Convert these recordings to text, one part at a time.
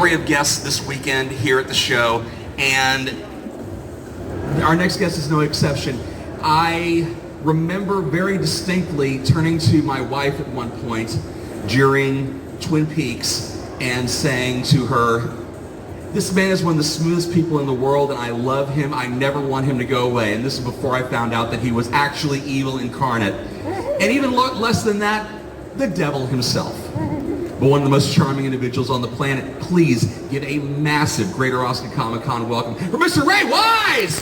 array of guests this weekend here at the show, and our next guest is no exception. I remember very distinctly turning to my wife at one point during Twin Peaks and saying to her, "This man is one of the smoothest people in the world, and I love him. I never want him to go away." And this is before I found out that he was actually evil incarnate. And even less than that, the devil himself. But one of the most charming individuals on the planet. Please give a massive Greater Austin Comic Con welcome for Mr. Ray Wise!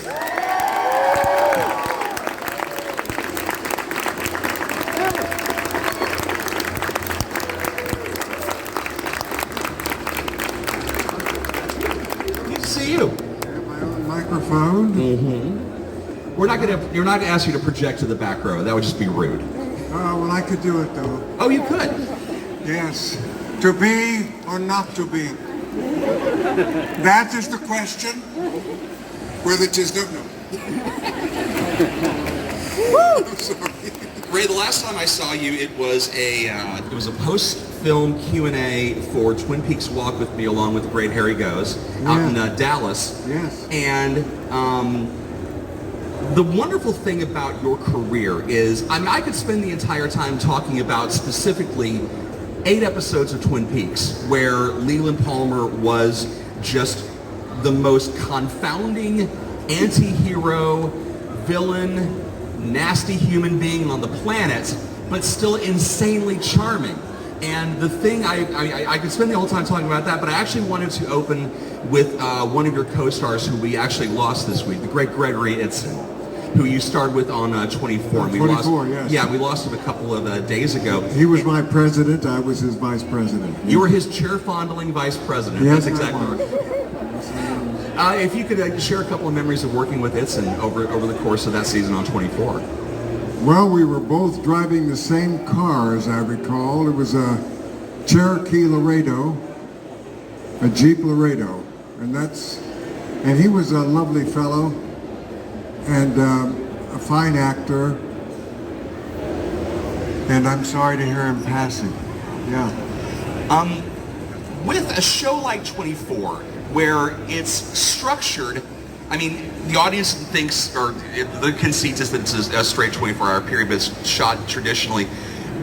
Good to see you. My own microphone. Mm-hmm. You're not asked you to project to the back row. That would just be rude. Well, I could do it though. Oh, you could? Yes. To be or not to be? That is the question. Whether it is no. Woo! I'm sorry. Ray, the last time I saw you, it was a post-film Q&A for Twin Peaks Walk With Me, along with the great Harry Goes, out in Dallas. Yes. And the wonderful thing about your career is, I could spend the entire time talking about specifically 8 episodes of Twin Peaks, where Leland Palmer was just the most confounding anti-hero, villain, nasty human being on the planet, but still insanely charming. And the thing, I could spend the whole time talking about that, but I actually wanted to open with one of your co-stars who we actually lost this week, the great Gregory Itzin, who you starred with on 24. And 24, yes. Yeah, we lost him a couple of days ago. He was my president, I was his vice president. You were his chair-fondling vice president. Yes, that's exactly right. If you could share a couple of memories of working with Itzin over the course of that season on 24. Well, we were both driving the same car, as I recall. It was a Cherokee Laredo, a Jeep Laredo, and he was a lovely fellow and a fine actor. And I'm sorry to hear him passing. Yeah. With a show like 24, where it's structured, the audience thinks, or the conceit is that it's a straight 24-hour period, but it's shot traditionally.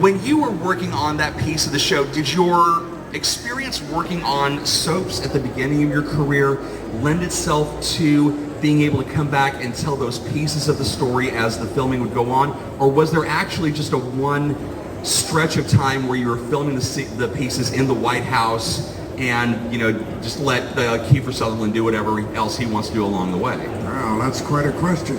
When you were working on that piece of the show, did your experience working on soaps at the beginning of your career lend itself to being able to come back and tell those pieces of the story as the filming would go on? Or was there actually just a one stretch of time where you were filming the pieces in the White House and, just let Kiefer Sutherland do whatever else he wants to do along the way? Wow, that's quite a question.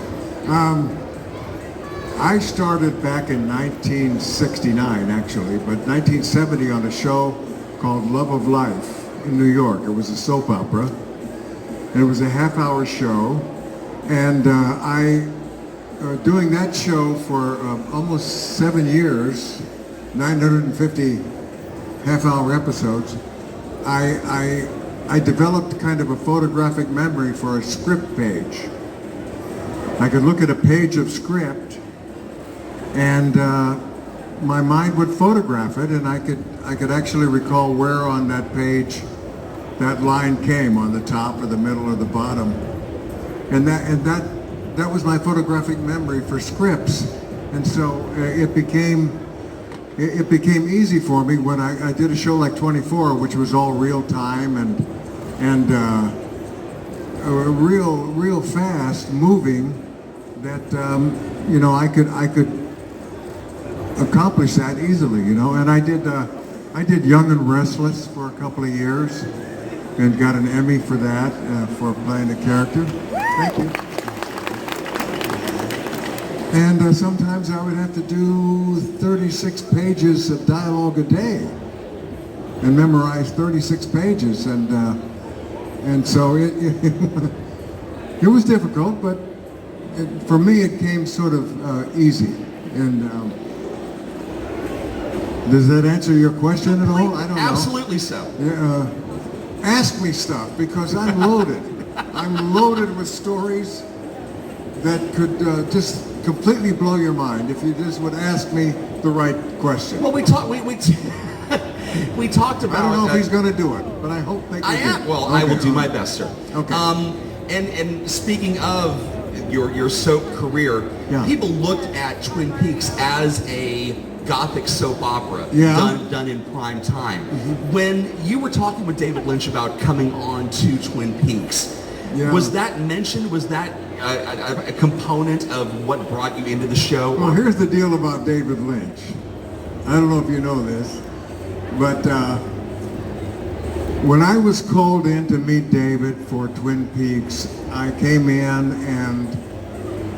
I started back in 1969, actually, but 1970 on a show called Love of Life in New York. It was a soap opera, and it was a half-hour show, and doing that show for almost 7 years, 950 half-hour episodes, I developed kind of a photographic memory for a script page. I could look at a page of script, and my mind would photograph it, and I could actually recall where on that page that line came, on the top or the middle or the bottom, and that was my photographic memory for scripts, and so it became easy for me when I did a show like 24, which was all real time and real fast moving, that I could accomplish that easily, and I did Young and Restless for a couple of years and got an Emmy for that, for playing the character. Thank you. And sometimes I would have to do 36 pages of dialogue a day and memorize 36 pages, and so it was difficult, but for me it came sort of easy. And does that answer your question at all? I don't know. Absolutely so. Yeah, ask me stuff, because I'm loaded. I'm loaded with stories that could just completely blow your mind if you just would ask me the right question. Well, We talked about. I don't know if he's going to do it, but I hope they can. I do am. it. Well, Okay, I will do my best, sir. Okay. And speaking of your soap career, Yeah. people looked at Twin Peaks as a gothic soap opera Yeah. done in prime time. When you were talking with David Lynch about coming on to Twin Peaks, Yeah. was that mentioned? Was that a component of what brought you into the show? Well, here's the deal about David Lynch. I don't know if you know this, but when I was called in to meet David for Twin Peaks, I came in and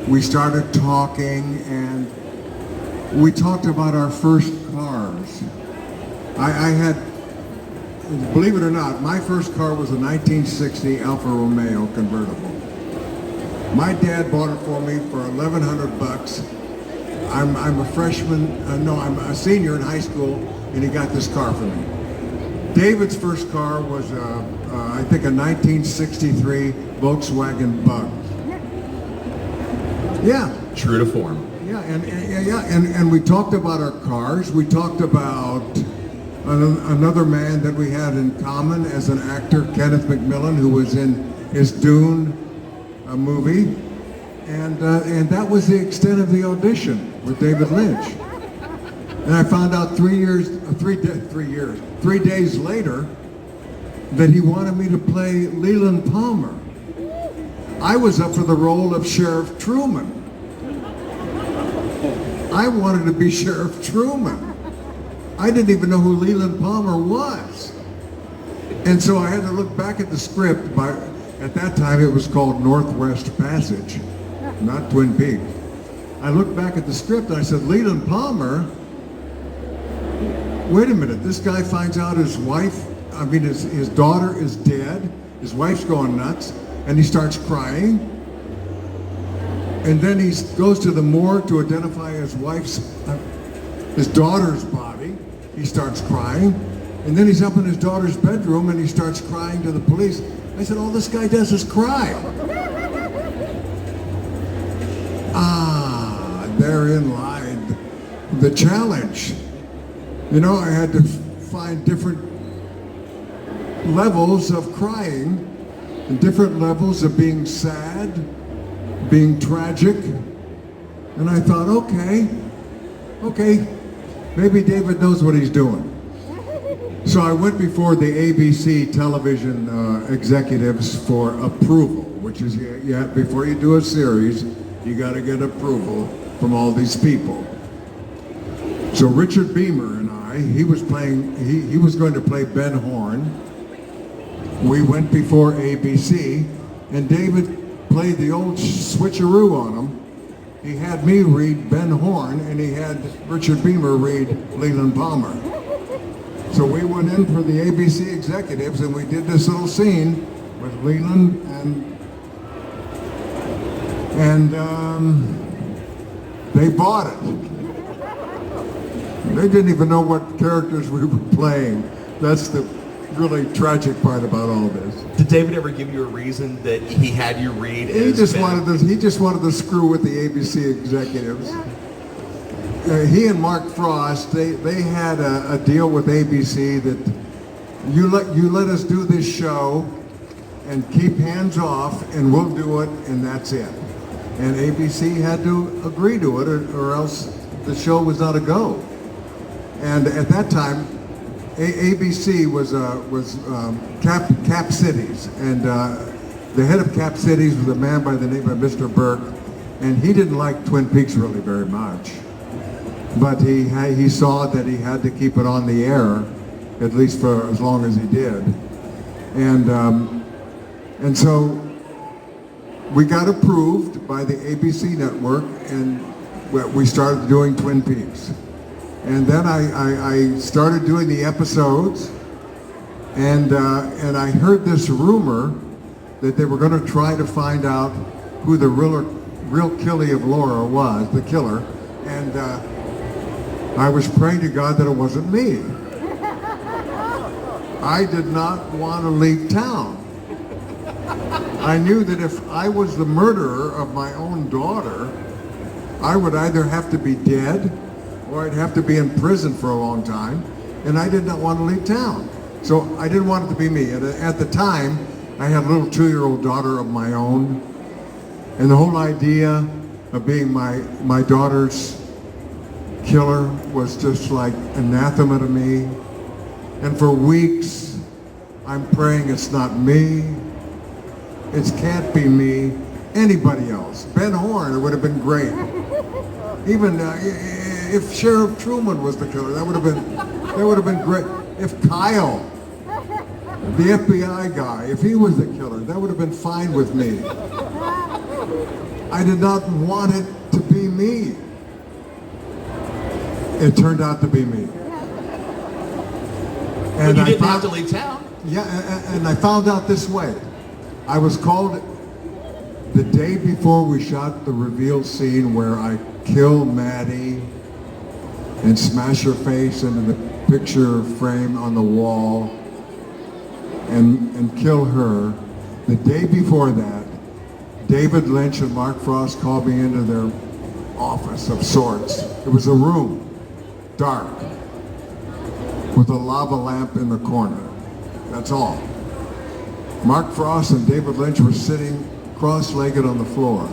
we started talking, and we talked about our first cars. I had, believe it or not, my first car was a 1960 Alfa Romeo convertible. My dad bought it for me for $1,100. I'm a freshman, I'm a senior in high school, and he got this car for me. David's first car was, I think, a 1963 Volkswagen Bug. Yeah. True to form. Yeah, and we talked about our cars. We talked about another man that we had in common as an actor, Kenneth McMillan, who was in his Dune movie, and that was the extent of the audition with David Lynch. And I found out 3 days later that he wanted me to play Leland Palmer. I was up for the role of Sheriff Truman. I wanted to be Sheriff Truman. I didn't even know who Leland Palmer was. And so I had to look back at the script. At that time it was called Northwest Passage, not Twin Peaks. I looked back at the script and I said, Leland Palmer? Wait a minute, this guy finds out his daughter is dead, his wife's going nuts, and he starts crying. And then he goes to the morgue to identify his daughter's body. He starts crying. And then he's up in his daughter's bedroom and he starts crying to the police. I said, all this guy does is cry. Therein lied the challenge. You know, I had to find different levels of crying and different levels of being sad, being tragic. And I thought, okay, maybe David knows what he's doing. So I went before the ABC television executives for approval, which is, before you do a series, you got to get approval from all these people. So Richard Beamer and he was going to play Ben Horn. We went before ABC, and David played the old switcheroo on him. He had me read Ben Horn, and he had Richard Beamer read Leland Palmer. So we went in for the ABC executives, and we did this little scene with Leland, and they bought it. They didn't even know what characters we were playing. That's the really tragic part about all this. Did David ever give you a reason that he had you read? He just wanted to screw with the ABC executives. He and Mark Frost, they had a deal with ABC that you let us do this show and keep hands off, and we'll do it, and that's it. And ABC had to agree to it, or else the show was not a go. And at that time, ABC was Cap Cities, and the head of Cap Cities was a man by the name of Mr. Burke, and he didn't like Twin Peaks really very much. But he saw that he had to keep it on the air, at least for as long as he did. And so we got approved by the ABC network, and we started doing Twin Peaks. And then I started doing the episodes, and I heard this rumor that they were going to try to find out who the real Killy of Laura was, the killer, and I was praying to God that it wasn't me. I did not want to leave town. I knew that if I was the murderer of my own daughter, I would either have to be dead or I'd have to be in prison for a long time, and I did not want to leave town. So I didn't want it to be me. At the time, I had a little 2-year-old daughter of my own, and the whole idea of being my daughter's killer was just like anathema to me. And for weeks, I'm praying it's not me. It can't be me. Anybody else. Ben Horn, it would have been great. Even if Sheriff Truman was the killer, that would have been great. If Kyle, the FBI guy, if he was the killer, that would have been fine with me. I did not want it to be me. It turned out to be me. But you didn't have to leave town. Yeah, and I found out this way. I was called the day before we shot the reveal scene where I kill Maddie and smash her face into the picture frame on the wall and kill her. The day before that, David Lynch and Mark Frost called me into their office of sorts. It was a room, dark, with a lava lamp in the corner. That's all. Mark Frost and David Lynch were sitting cross-legged on the floor.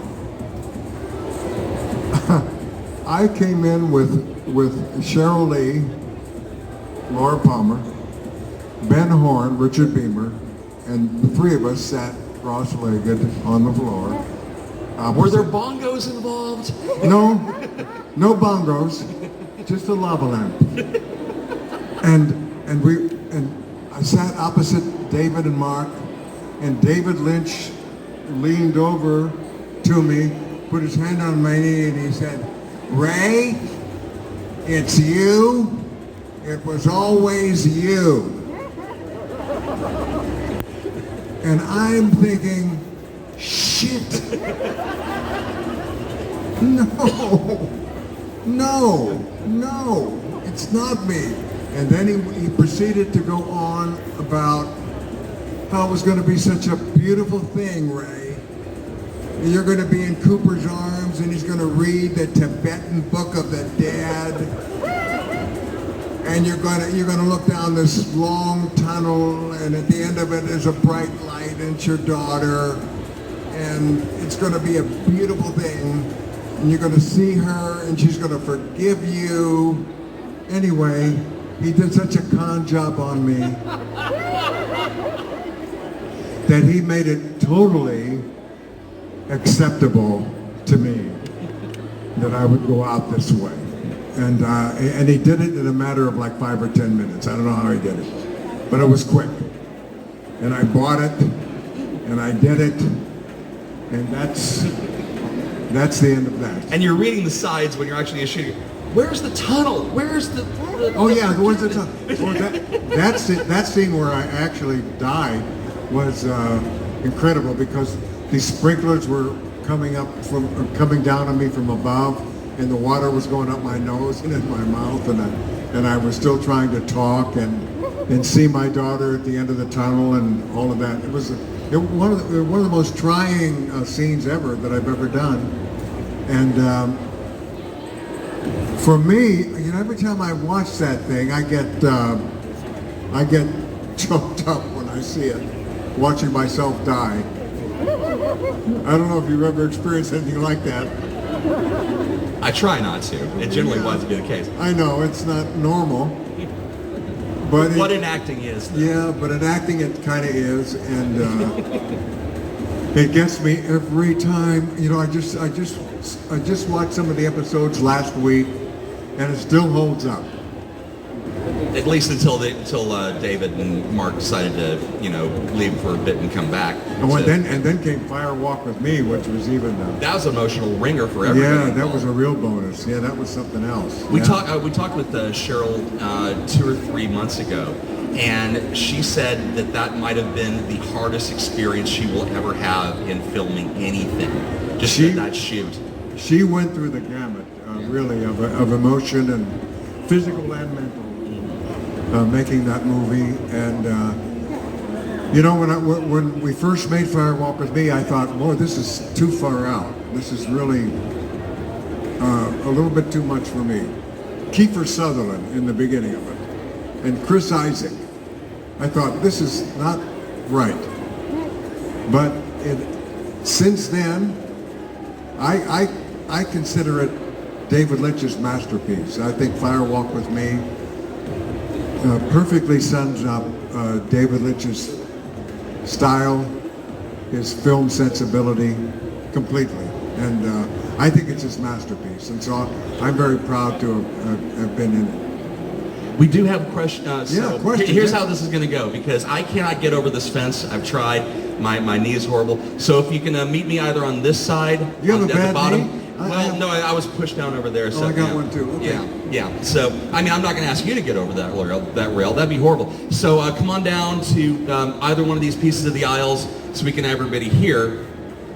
I came in with Cheryl Lee, Laura Palmer, Ben Horn, Richard Beamer, and the three of us sat cross-legged on the floor. Were there bongos involved? No bongos, just a lava lamp. And I sat opposite David and Mark, and David Lynch leaned over to me, put his hand on my knee, and he said, "Ray, it's you. It was always you." And I'm thinking, shit. No, it's not me. And then he proceeded to go on about how it was going to be such a beautiful thing, Ray. You're going to be in Cooper's arms, and he's going to read the Tibetan Book of the Dead. And you're going to look down this long tunnel, and at the end of it is a bright light, and it's your daughter, and it's going to be a beautiful thing. And you're going to see her, and she's going to forgive you. Anyway, he did such a con job on me that he made it totally acceptable to me that I would go out this way. And he did it in a matter of like 5 or 10 minutes. I don't know how he did it, but it was quick. And I bought it, and I did it, and that's the end of that. And you're reading the sides when you're actually shooting. Where's the tunnel? Where's the oh yeah, where's the tunnel? Well, that scene where I actually died was incredible because these sprinklers were coming down on me from above, and the water was going up my nose and in my mouth, and I was still trying to talk and see my daughter at the end of the tunnel and all of that. It was one of the most trying scenes ever that I've ever done, and for me, you know, every time I watch that thing, I get choked up when I see it, watching myself die. I don't know if you've ever experienced anything like that. I try not to. It generally wants to be the case. I know, it's not normal. But what in acting is. Though. Yeah, but in acting it kind of is, and it gets me every time. You know, I just watched some of the episodes last week, and it still holds up. At least until David and Mark decided to, you know, leave for a bit and come back. And then came Fire Walk with Me, which was even. That was an emotional ringer for everybody. Yeah, that was a real bonus. Yeah, that was something else. We talked with Cheryl 2 or 3 months ago, and she said that might have been the hardest experience she will ever have in filming anything. Just that shoot. She went through the gamut, really, of emotion and physical and mental. Making that movie, and you know, when we first made Fire Walk with Me, I thought, boy, this is too far out. This is really a little bit too much for me. Kiefer Sutherland in the beginning of it, and Chris Isaac. I thought, this is not right. But since then, I consider it David Lynch's masterpiece. I think Fire Walk with Me perfectly sums up David Lynch's style, his film sensibility completely. And I think it's his masterpiece. And so I'm very proud to have been in it. We do have questions. Questions. Here's how this is going to go, because I cannot get over this fence. I've tried. My knee is horrible. So if you can meet me either on this side, You have a at bad the bottom. knee? Well, no, I was pushed down over there. So I got yeah. one too. Okay. Yeah. So I mean, I'm not going to ask you to get over that rail. That'd be horrible. So come on down to either one of these pieces of the aisles, so we can have everybody here.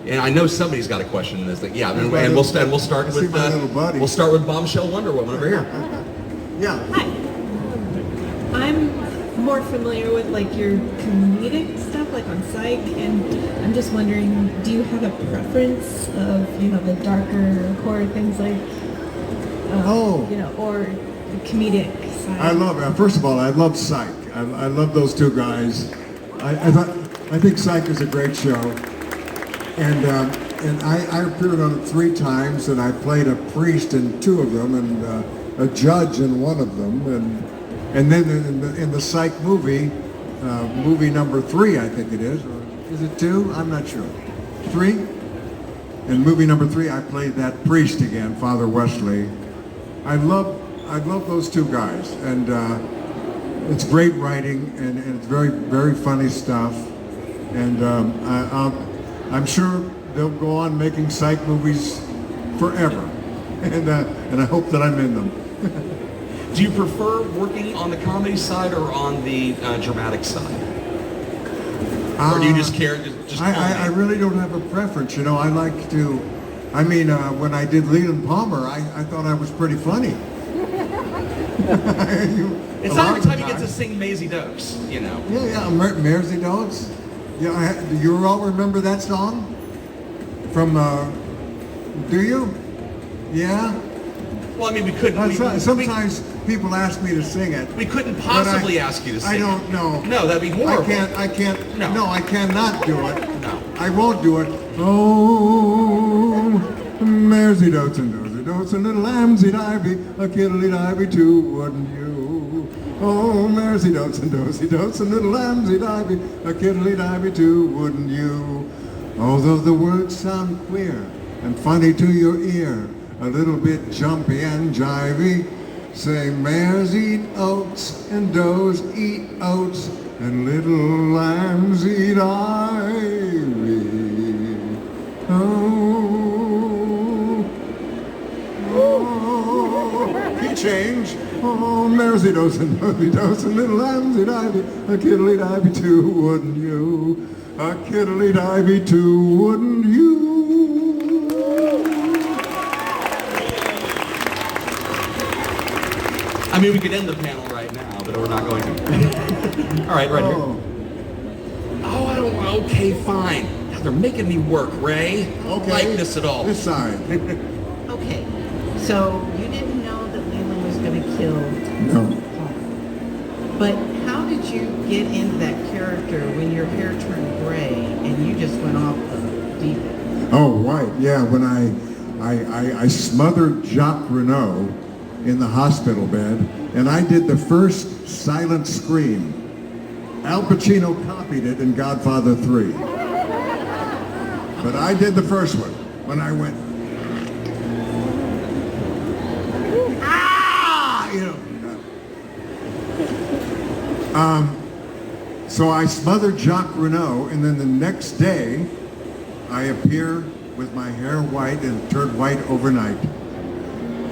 And I know somebody's got a question in this thing. Yeah, and we'll start with my little buddy. we'll start with Bombshell Wonder Woman over here. Yeah. Hi. I'm more familiar with like your comedic stuff, like on Psych, and I'm just wondering, do you have a preference of, the darker horror things like, or the comedic side? I love, first of all, I love Psych. I love those two guys. I think Psych is a great show. And I appeared on it 3 times, and I played a priest in 2 of them, and a judge in 1 of them, and then in the Psych movie, movie number 3, I think it is. Or is it 2? I'm not sure. 3? In movie number 3, I played that priest again, Father Wesley. I love those 2 guys, and it's great writing, and it's very, very funny stuff, and I'm sure they'll go on making Psych movies forever, and I hope that I'm in them. Do you prefer working on the comedy side or on the dramatic side? Or do you just care? I really don't have a preference. I like to. I mean, when I did Leland Palmer, I thought I was pretty funny. It's not every time you get to sing Maisie Dokes, Yeah, Maisie Dokes. Yeah, do you all remember that song? From, do you? Yeah? Well, I mean, we couldn't. Sometimes people ask me to sing it. We couldn't possibly ask you to sing I don't know. No, that'd be horrible. I can't. No. I cannot do it. No. I won't do it. Oh, Maisie Dotes and Dozy Dotes and little lambsy divey, a kiddly divey too, wouldn't you? Oh, Maisie Dotes and Dozy Dotes and little lambsy divey, a kiddly divey too, wouldn't you? Although the words sound queer and funny to your ear, a little bit jumpy and jivey, say mares eat oats and does eat oats and little lambs eat ivy. Key change. Oh, mares eat oats and does eat oats and little lambs eat ivy. A kiddly divey too, wouldn't you? A kiddly divey too, wouldn't you? I mean, we could end the panel right now, but we're not going to. All right, right here. Oh, I don't. Okay, fine. God, they're making me work, Ray. I don't like this at all. This side. Okay, so you didn't know that Leland was going to kill No. Paul. But how did you get into that character when your hair turned gray and you just went off the deep end? Oh, right. Yeah, when I smothered Jacques Renault in the hospital bed, and I did the first silent scream. Al Pacino copied it in Godfather 3. But I did the first one when I went, ah! So I smothered Jacques Renault, and then the next day, I appear with my hair white and turned white overnight.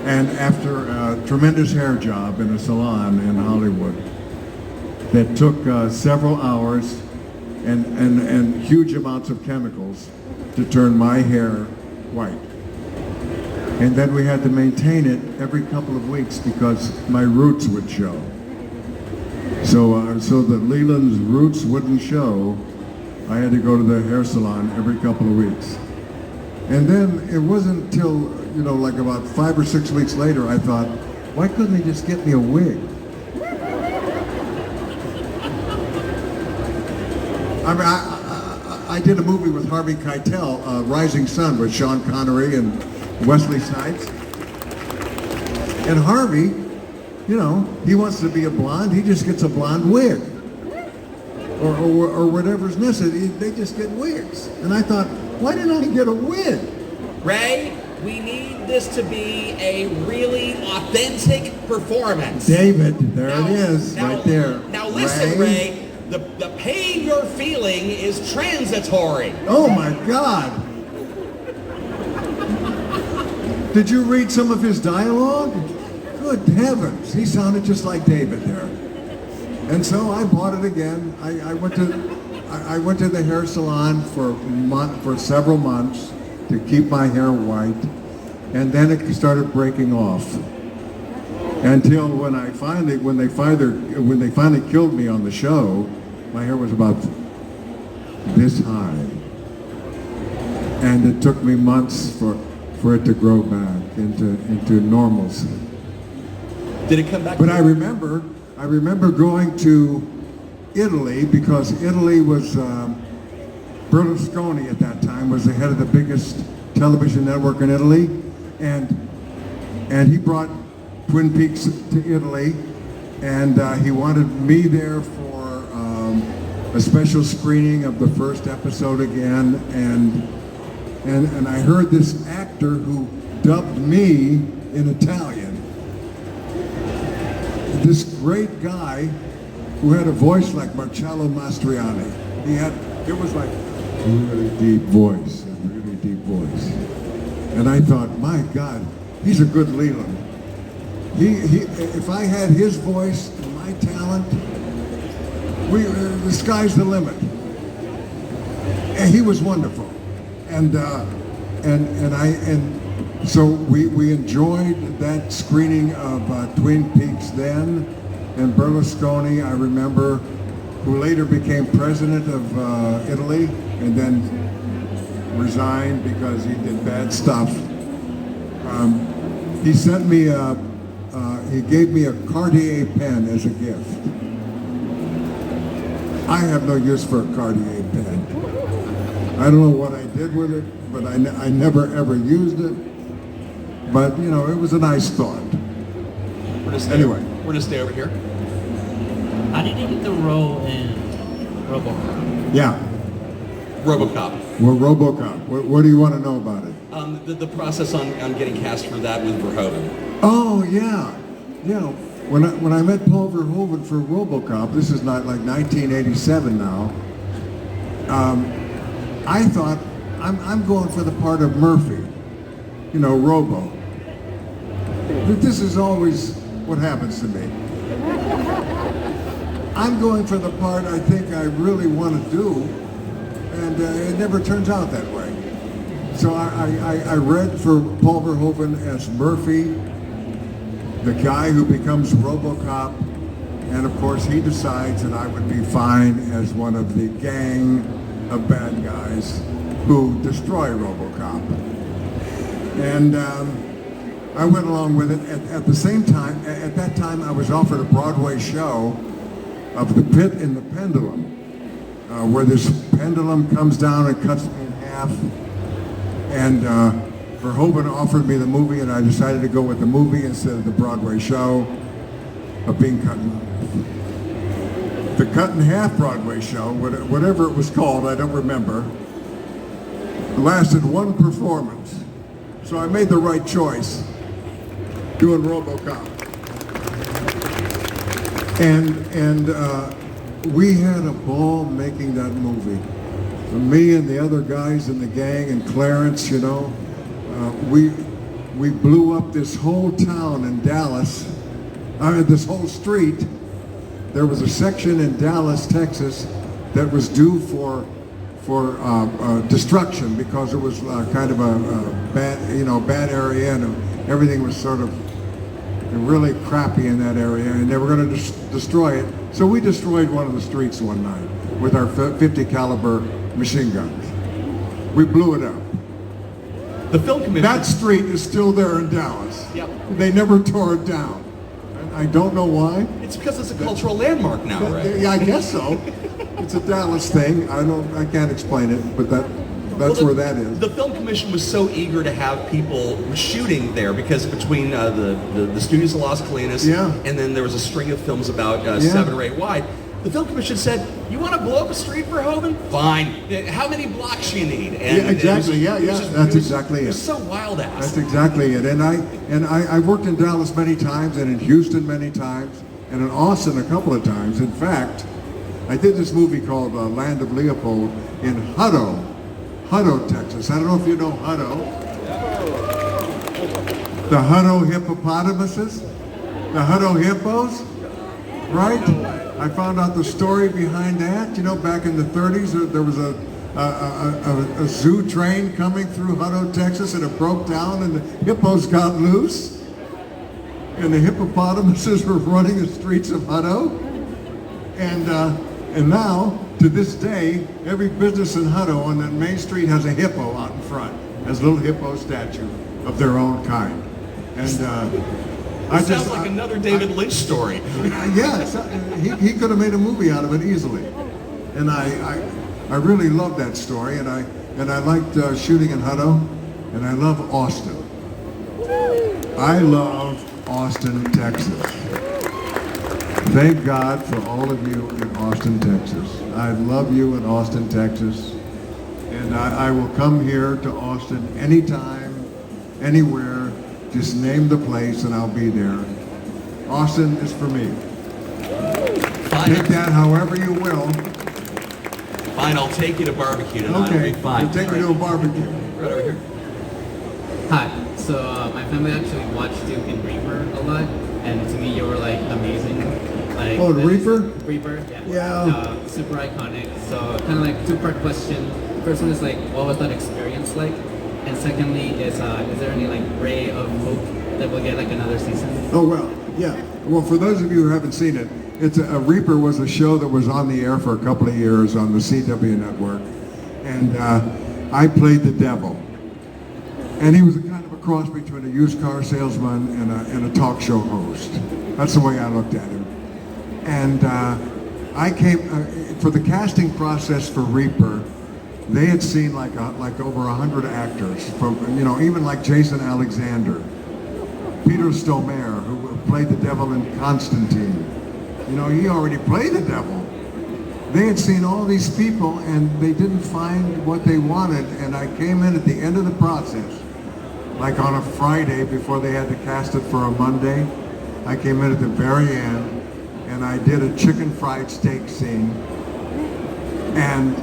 And after a tremendous hair job in a salon in Hollywood that took several hours and huge amounts of chemicals to turn my hair white. And then we had to maintain it every couple of weeks because my roots would show. So that Leland's roots wouldn't show, I had to go to the hair salon every couple of weeks. And then it wasn't until, like about 5 or 6 weeks later, I thought, why couldn't they just get me a wig? I mean, I did a movie with Harvey Keitel, Rising Sun, with Sean Connery and Wesley Snipes. And Harvey, you know, he wants to be a blonde, he just gets a blonde wig. Or whatever's necessary, they just get wigs. And I thought, why didn't I get a wig? Ray, we need this to be a really authentic performance. David, there it is, right there. Now listen, Ray, the pain you're feeling is transitory. Oh my God. Did you read some of his dialogue? Good heavens, he sounded just like David there. And so I bought it again. I went to the hair salon for several months to keep my hair white, and then it started breaking off. Until when they finally killed me on the show, my hair was about this high, and it took me months for it to grow back into normalcy. Did it come back? But I remember going to Italy, because Italy was, Berlusconi at that time was the head of the biggest television network in Italy, and he brought Twin Peaks to Italy, and he wanted me there for a special screening of the first episode again, and I heard this actor who dubbed me in Italian. This great guy who had a voice like Marcello Mastroianni. It was like a really deep voice, And I thought, my God, he's a good Leland. If I had his voice and my talent, the sky's the limit. And he was wonderful. So we enjoyed that screening of Twin Peaks then, and Berlusconi, I remember, who later became president of Italy and then resigned because he did bad stuff. He sent me he gave me a Cartier pen as a gift. I have no use for a Cartier pen. I don't know what I did with it, but I never ever used it. But, you know, it was a nice thought. We're gonna stay over here. How did you get the role in ROBOCOP? Yeah. ROBOCOP. Well, ROBOCOP. What do you want to know about it? The process on getting cast for that with Verhoeven. Oh, yeah. Yeah. When I met Paul Verhoeven for ROBOCOP, this is not like 1987 now, I thought, I'm going for the part of Murphy. You know, Robo. But this is always what happens to me. I'm going for the part I think I really want to do, and it never turns out that way. So I read for Paul Verhoeven as Murphy, the guy who becomes RoboCop, and of course he decides that I would be fine as one of the gang of bad guys who destroy RoboCop. And I went along with it. At the same time, at that time, I was offered a Broadway show of The Pit and the Pendulum, where this pendulum comes down and cuts me in half. And Verhoeven offered me the movie, and I decided to go with the movie instead of the Broadway show of being cut in half. The Cut in Half Broadway show, whatever it was called, I don't remember, lasted one performance. So I made the right choice doing RoboCop. And we had a ball making that movie. Me and the other guys in the gang and Clarence, you know, we blew up this whole town in Dallas, this whole street. There was a section in Dallas, Texas that was due for destruction because it was kind of a bad area, and everything was sort of really crappy in that area, and they were going to destroy it. So we destroyed one of the streets one night with our 50 caliber machine guns. We blew it up. The film commission. That street is still there in Dallas. Yep. They never tore it down. I don't know why. It's because it's a cultural landmark now, right? Yeah, I guess so. It's a Dallas thing. I can't explain it, but that's where that is. The Film Commission was so eager to have people shooting there because between the Studios of Las Colinas Yeah. and then there was a string of films about 7 or 8 wide. The Film Commission said, "You want to blow up a street for Hoban? Fine. How many blocks you need?" And Yeah, exactly. That's exactly It it. was so wild ass. That's exactly it. And I worked in Dallas many times, and in Houston many times, and in Austin a couple of times. In fact, I did this movie called Land of Leopold in Hutto, Texas. I don't know if you know Hutto. The Hutto hippopotamuses, the Hutto hippos, right? I found out the story behind that. You know, back in the 30s, there was a zoo train coming through Hutto, Texas, and it broke down, and the hippos got loose, and the hippopotamuses were running the streets of Hutto, and now, to this day, every business in Hutto on that main street has a hippo out in front, has a little hippo statue of their own kind, and It sounds like another David Lynch story. Yes, he could have made a movie out of it easily, and I really loved that story, and I liked shooting in Hutto, and I love Austin. I love Austin, Texas. Thank God for all of you in Austin, Texas. I love you in Austin, Texas, and I will come here to Austin anytime, anywhere. Just name the place and I'll be there. Austin is for me. Take that however you will. Fine, I'll take you to barbecue tonight. Okay, Fine. we'll take me to a barbecue. Right over here. Hi. So my family actually watched you in Reaper a lot, and to me you were like amazing. Like Oh, the Reaper? Reaper, yeah. Yeah. Super iconic. So kind of like two-part question. First one is like, what was that experience like? And secondly is there any like ray of hope that we'll get like another season? Oh, well, yeah. Well, for those of you who haven't seen it, it's a Reaper was a show that was on the air for a couple of years on the CW network, and I played the devil. And he was a kind of a cross between a used car salesman and a talk show host. That's the way I looked at him. And I came for the casting process for Reaper. They had seen like over 100 actors from, you know, even like Jason Alexander, Peter Stormare, who played the devil in Constantine. You know, he already played the devil. They had seen all these people and they didn't find what they wanted, and I came in at the end of the process, like on a Friday before they had to cast it for a Monday. I came in at the very end and I did a chicken fried steak scene, and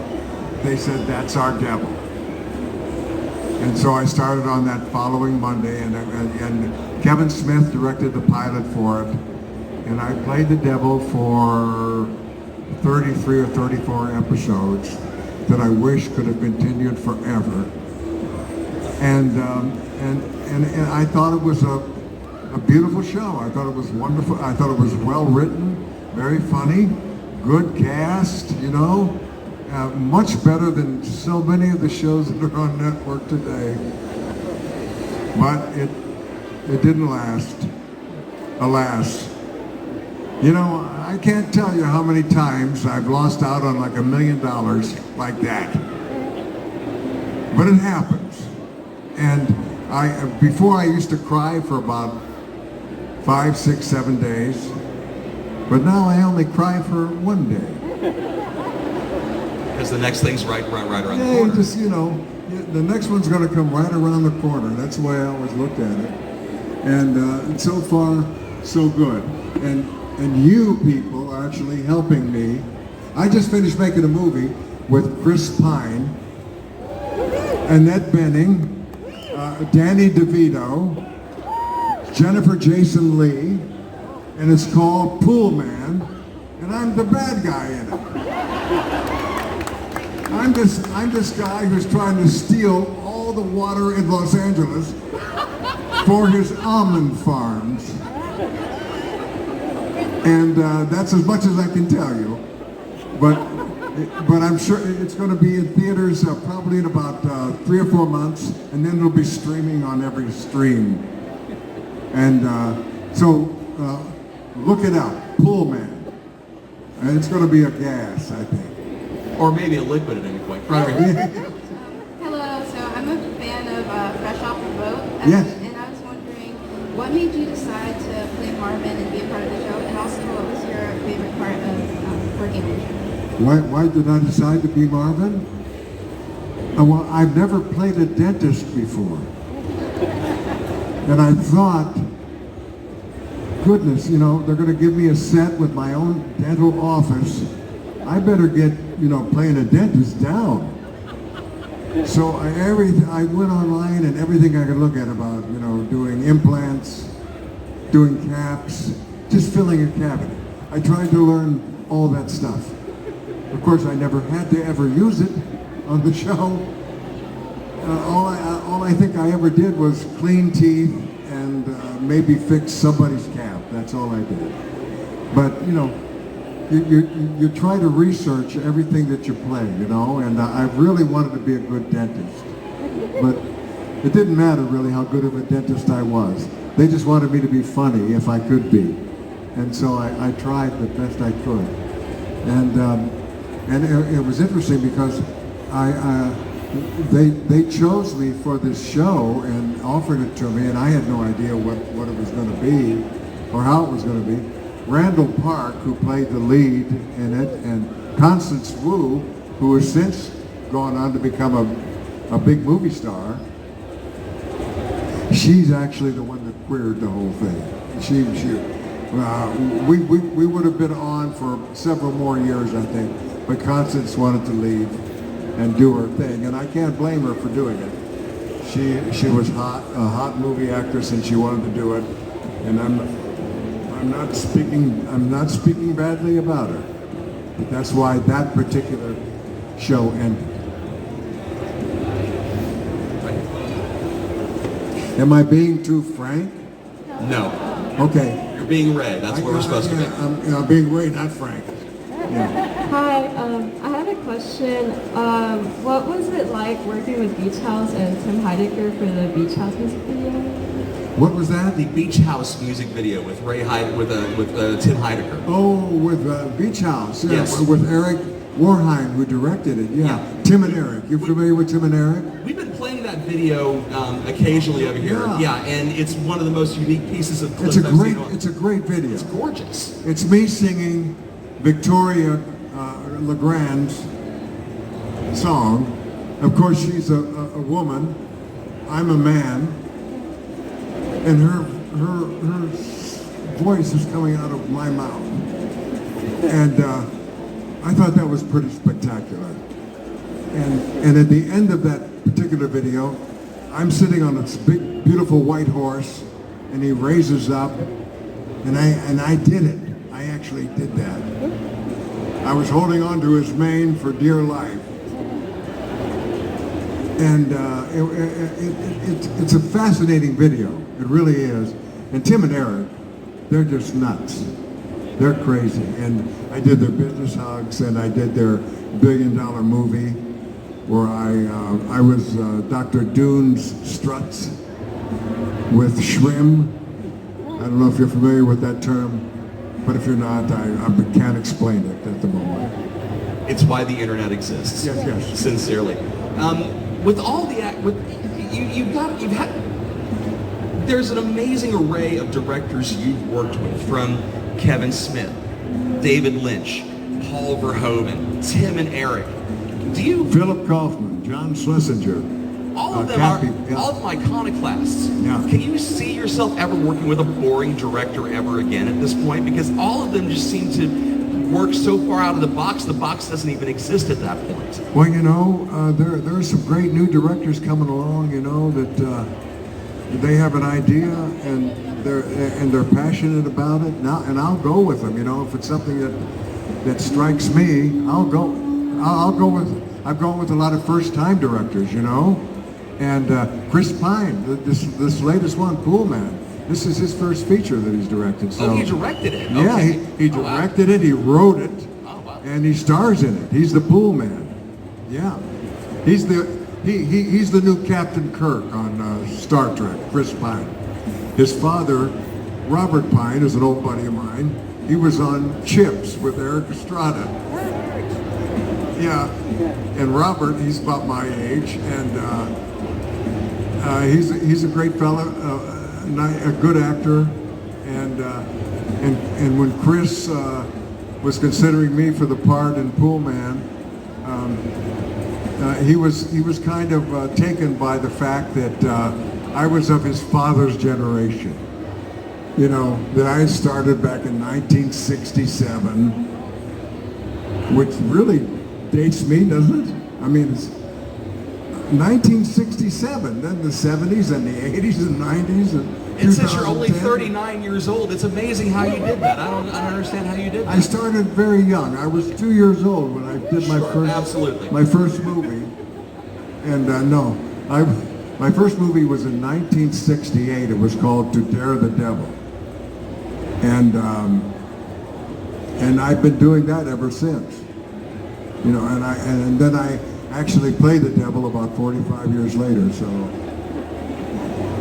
they said, "That's our devil." And so I started on that following Monday, and Kevin Smith directed the pilot for it, and I played the devil for 33 or 34 episodes that I wish could have continued forever. And I thought it was a beautiful show. I thought it was wonderful. I thought it was well written, very funny, good cast, you know. Much better than so many of the shows that are on network today. But it didn't last, alas. You know, I can't tell you how many times I've lost out on like $1 million like that. But it happens. And before I used to cry for about 5, 6, 7 days. But now I only cry for 1 day. Because the next thing's right around the Yeah, corner. just, you know, the next one's going to come right around the corner. That's the way I always looked at it. And so far, so good. And you people are actually helping me. I just finished making a movie with Chris Pine, Annette Bening, Danny DeVito, Jennifer Jason Leigh, and it's called Pool Man, and I'm the bad guy in it. I'm this guy who's trying to steal all the water in Los Angeles for his almond farms. And that's as much as I can tell you. But I'm sure it's going to be in theaters probably in about 3 or 4 months, and then it'll be streaming on every stream. And so look it up, Pool Man. And it's going to be a gas, I think. Or maybe a liquid at any point. Right. Hello, so I'm a fan of Fresh Off the Boat. Yes. And I was wondering, what made you decide to play Marvin and be a part of the show? And also, what was your favorite part of working on the show? Why did I decide to be Marvin? Well, I've never played a dentist before. And I thought, goodness, you know, they're going to give me a set with my own dental office. I better get, you know, playing a dentist down. So I went online and everything I could look at about, you know, doing implants, doing caps, just filling a cavity. I tried to learn all that stuff. Of course, I never had to ever use it on the show. All I think I ever did was clean teeth and maybe fix somebody's cap. That's all I did. But, you know, you try to research everything that you play, you know, and I really wanted to be a good dentist. But it didn't matter really how good of a dentist I was. They just wanted me to be funny if I could be. And so I tried the best I could. And it was interesting because they chose me for this show and offered it to me, and I had no idea what it was going to be or how it was going to be. Randall Park, who played the lead in it, and Constance Wu, who has since gone on to become a big movie star, she's actually the one that queered the whole thing. We would have been on for several more years, I think, but Constance wanted to leave and do her thing, and I can't blame her for doing it. She was a hot movie actress, and she wanted to do it, and I'm not speaking badly about her, but that's why that particular show ended. Am I being too frank? No. Okay. You're being Ray. That's what we're supposed to be. I'm being Ray, not Frank. Yeah. Hi, I have a question. What was it like working with Beach House and Tim Heidecker for the Beach House music video? What was that? The Beach House music video with Tim Heidecker. Oh, with Beach House. Yeah, Yes. with Eric Warheim, who directed it. Yeah. Tim and Eric. You familiar with Tim and Eric? We've been playing that video occasionally over here. Yeah. And it's one of the most unique pieces of clips It's a I've seen on. great video. It's gorgeous. It's me singing Victoria Legrand's song. Of course, she's a woman. I'm a man. And her voice is coming out of my mouth. And I thought that was pretty spectacular. And at the end of that particular video, I'm sitting on this big, beautiful white horse, and he raises up, and I did it. I actually did that. I was holding on to his mane for dear life. And it's a fascinating video. It really is. And Tim and Eric, they're just nuts. They're crazy. And I did their business hugs, and I did their $1 billion movie where I was Dr. Dune's Struts with Shrim. I don't know if you're familiar with that term, but if you're not, I can't explain it at the moment. It's why the internet exists. Yes, yes. Sincerely. With all the there's an amazing array of directors you've worked with, from Kevin Smith, David Lynch, Paul Verhoeven, Tim and Eric. Philip Kaufman, John Schlesinger. All of them Cappy, are yeah. all of them iconoclasts. Yeah. Can you see yourself ever working with a boring director ever again at this point? Because all of them just seem to work so far out of the box doesn't even exist at that point. Well, you know, there are some great new directors coming along, you know, that they have an idea and they're passionate about it. Now, and I'll go with them, you know, if it's something that strikes me, I've gone with a lot of first-time directors, you know. And Chris Pine, this latest one, Pool Man, this is his first feature that he's directed. So, he directed it. Yeah, Okay. he directed it, he wrote it, and he stars in it. He's the Pool Man. Yeah, he's the new Captain Kirk on Star Trek. Chris Pine. His father, Robert Pine, is an old buddy of mine. He was on Chips with Eric Estrada. Yeah, and Robert, he's about my age, and he's a great fella, a good actor, and when Chris was considering me for the part in Pool Man, he was kind of taken by the fact that I was of his father's generation. You know, that I started back in 1967, which really dates me, doesn't it? I mean, it's 1967, then the 70s and the 80s and 90s and And since you're only 2010. 39 years old, it's amazing how you did that. I don't understand how you did that. I started very young. I was 2 years old when I did my Sure, absolutely. my first movie. And my first movie was in 1968. It was called To Dare the Devil. And I've been doing that ever since. You know, and then I actually played the devil about 45 years later. So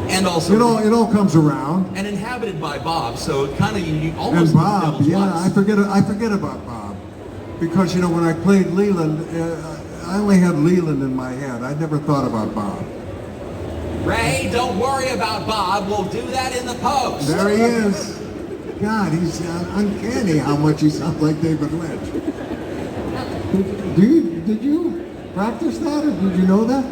And also, it all comes around. and inhabited by Bob, so kind of you almost And Bob, did the yeah, devil I forget about Bob, because you know when I played Leland, I only had Leland in my head. I never thought about Bob. twice. Ray, don't worry about Bob. We'll do that in the post. There he is. God, he's uncanny how much he sounds like David Lynch. Did you practice that, or did you know that?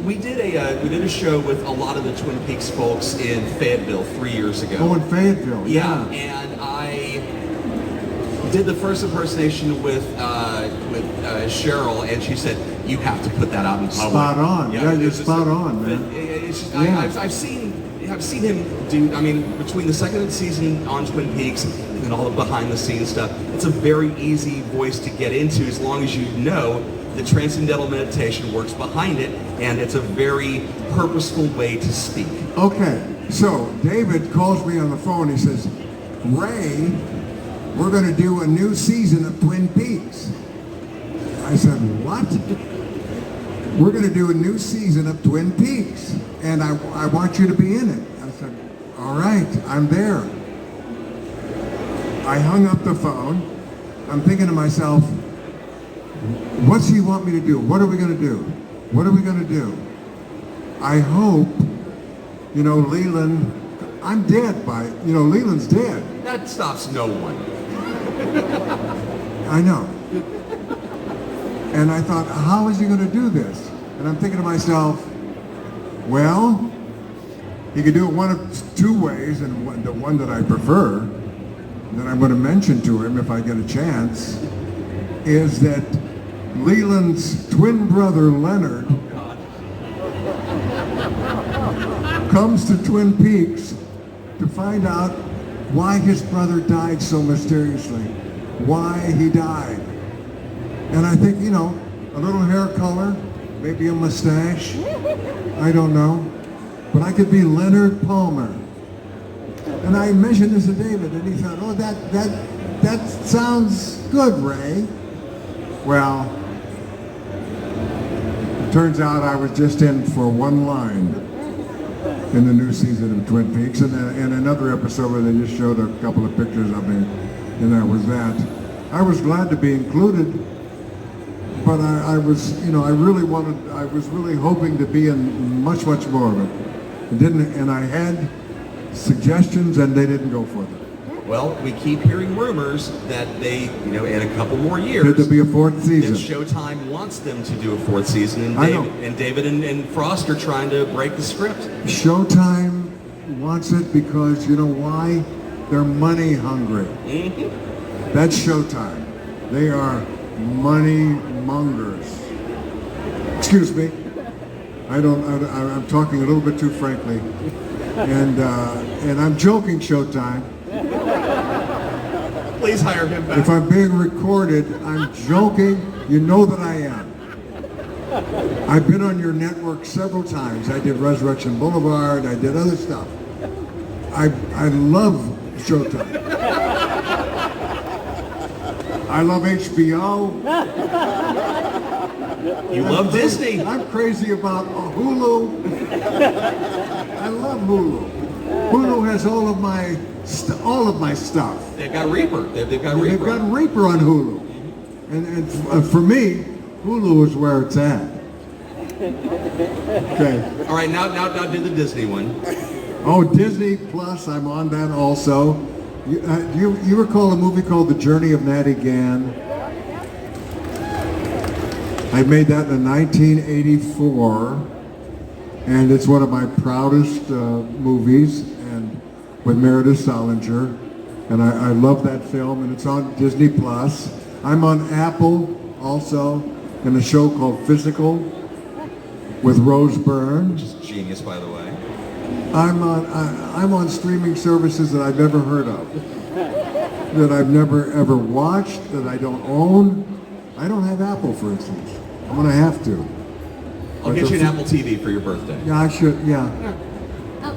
We did a show with a lot of the Twin Peaks folks in Fayetteville 3 years ago. Oh, in Fayetteville. Yeah, and I did the first impersonation with Cheryl, and she said, "You have to put that out in public." Spot on. Yeah, you're it's just- spot on, man. It's just, Yeah. I've seen him do. I mean, between the second season on Twin Peaks and all the behind-the-scenes stuff, it's a very easy voice to get into as long as you know the transcendental meditation works behind it, and it's a very purposeful way to speak. Okay, so David calls me on the phone. He says, "Ray, we're going to do a new season of Twin Peaks." I said, "What?" "We're going to do a new season of Twin Peaks, and I want you to be in it." I said, "All right, I'm there." I hung up the phone. I'm thinking to myself, what's he want me to do? What are we going to do? What are we going to do? I hope, you know, Leland, I'm dead by, you know, Leland's dead. That stops no one. I know. And I thought, how is he going to do this? And I'm thinking to myself, well, he could do it one of two ways, and the one that I prefer, that I'm going to mention to him if I get a chance, is that Leland's twin brother, Leonard, comes to Twin Peaks to find out why his brother died so mysteriously, why he died. And I think, you know, a little hair color, maybe a mustache, I don't know, but I could be Leonard Palmer. And I mentioned this to David, and he thought, oh, that sounds good, Ray. Well, it turns out I was just in for one line in the new season of Twin Peaks, and another episode where they just showed a couple of pictures of me, and that was that. I was glad to be included, but I was, you know, I was really hoping to be in much more of it. And I had suggestions, and they didn't go for them. Well, we keep hearing rumors that they, you know, in a couple more years, Could there be a fourth that season? Showtime wants them to do a fourth season, and I know. David and Frost are trying to break the script. Showtime wants it because, you know why? They're money hungry. That's Showtime. They are money mongers. Excuse me. I'm talking a little bit too frankly. And I'm joking, Showtime. Please hire him back. If I'm being recorded, I'm joking. You know that I am. I've been on your network several times. I did Resurrection Boulevard. I did other stuff. I love Showtime. I love HBO. You love Disney. I'm crazy about Hulu. I love Hulu. Hulu has all of my stuff. They've got Reaper. They've got They've Reaper. got Reaper on Hulu. And for me, Hulu is where it's at. Okay. All right, now do the Disney one. Oh, Disney Plus, I'm on that also. You recall a movie called The Journey of Natty Gann? I made that in 1984, and it's one of my proudest movies, and with Meredith Solinger, and I love that film, and it's on Disney Plus. I'm on Apple also in a show called Physical with Rose Byrne. Which is genius, by the way. I'm on streaming services that I've never heard of, that I've never ever watched, that I don't own. I don't have Apple, for instance. I'm gonna have to. I'll get you an Apple TV for your birthday. Yeah, I should. Yeah.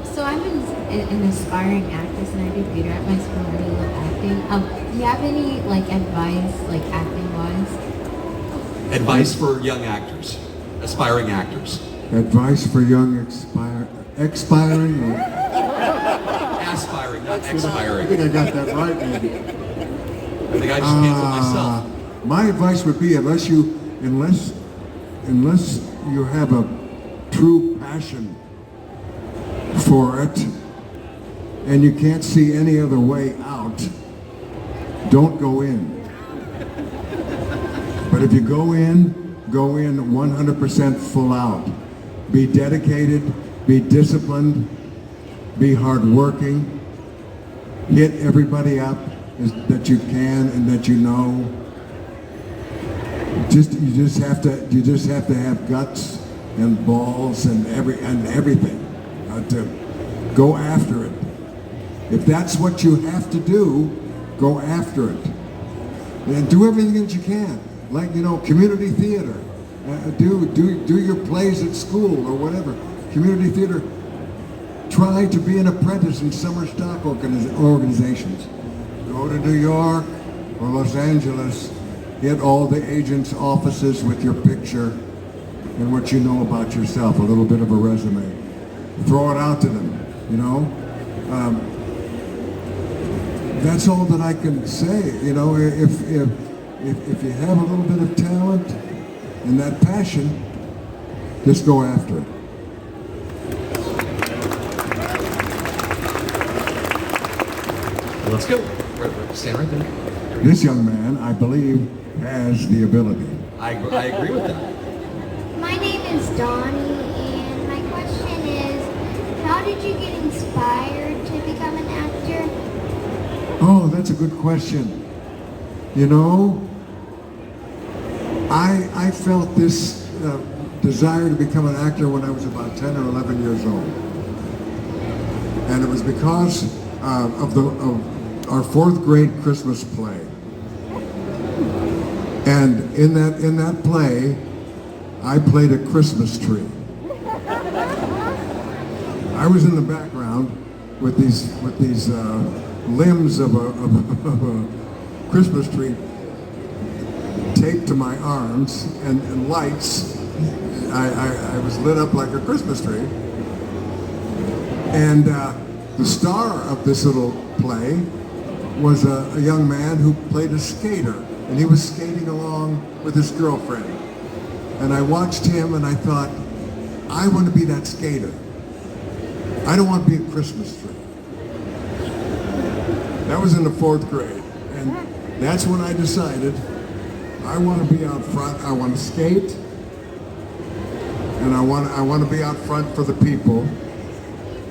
So I'm an aspiring actress and I do theater at my school and I love acting. Do you have any advice, acting wise? Advice for young actors, aspiring actors. Advice for young expiring. Aspiring, not I expiring. think I got that right, maybe. I think I just canceled myself. My advice would be, unless you have a true passion for it, and you can't see any other way out, don't go in. But if you go in 100% full out. Be dedicated, be disciplined, be hardworking, hit everybody up that you can and that you know. You just have to have guts and balls and everything to go after it. If that's what you have to do, go after it. And do everything that you can. Like, community theater. Do your plays at school or whatever. Community theater. Try to be an apprentice in summer stock organizations. Go to New York or Los Angeles. Hit all the agents' offices with your picture and what you know about yourself, a little bit of a resume. Throw it out to them, That's all that I can say. If you have a little bit of talent and that passion, just go after it. Let's go. Stand right there. This young man, I believe, has the ability. I agree with that. My name is Donnie, and my question is, how did you get inspired to become an actor? Oh, that's a good question. I felt this desire to become an actor when I was about 10 or 11 years old. And it was because of our fourth grade Christmas play. And in that play, I played a Christmas tree. I was in the background with these limbs of a Christmas tree taped to my arms and lights. I was lit up like a Christmas tree. And the star of this little play was a young man who played a skater, and he was skating along with his girlfriend. And I watched him and I thought, I want to be that skater. I don't want to be a Christmas tree. That was in the fourth grade. And that's when I decided I want to be out front. I want to skate. And I want to be out front for the people.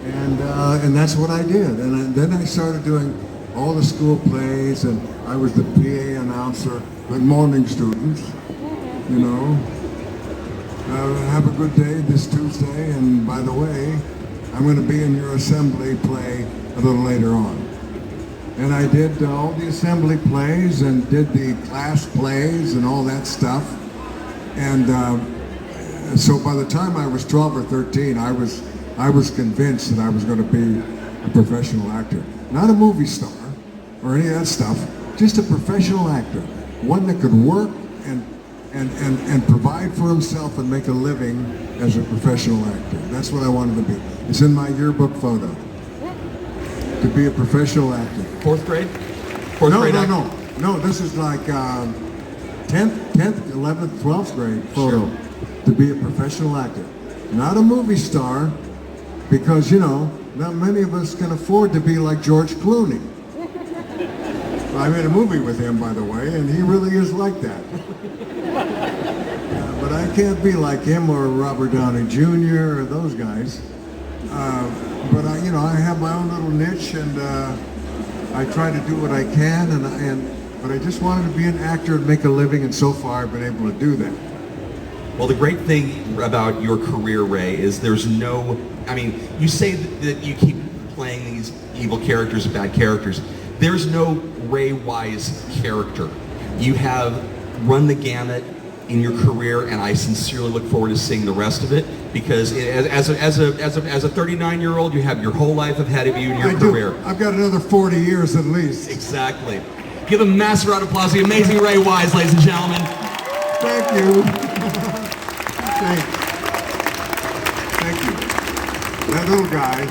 And that's what I did. And then I started doing all the school plays, and I was the PA announcer. Good morning, students. Have a good day this Tuesday, and by the way, I'm going to be in your assembly play a little later on. And I did all the assembly plays and did the class plays and all that stuff. And so by the time I was 12 or 13, I was convinced that I was going to be a professional actor. Not a movie star or any of that stuff, just a professional actor. One that could work and provide for himself and make a living as a professional actor. That's what I wanted to be. It's in my yearbook photo. To be a professional actor. Fourth grade? No, this is like 10th, 11th, 12th grade photo to be a professional actor. Not a movie star, because, you know, not many of us can afford to be like George Clooney. I made a movie with him, by the way, and he really is like that. But I can't be like him or Robert Downey Jr. or those guys. But you know, I have my own little niche, and I try to do what I can, but I just wanted to be an actor and make a living, and so far I've been able to do that. Well, the great thing about your career, Ray, is there's no, I mean, you say that you keep playing these evil characters, bad characters. There's no Ray Wise character. You have run the gamut in your career, and I sincerely look forward to seeing the rest of it, because as a 39-year-old, you have your whole life ahead of you in your career. I've got another 40 years at least. Exactly. Give a massive round of applause to the amazing Ray Wise, ladies and gentlemen. Thank you. Thank you. That little guy.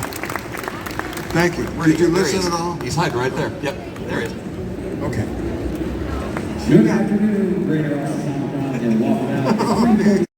Thank you. Did you listen at all? He's hiding right there. Yep, there he is. Okay. Good afternoon, Greater Los Angeles, and welcome. Okay.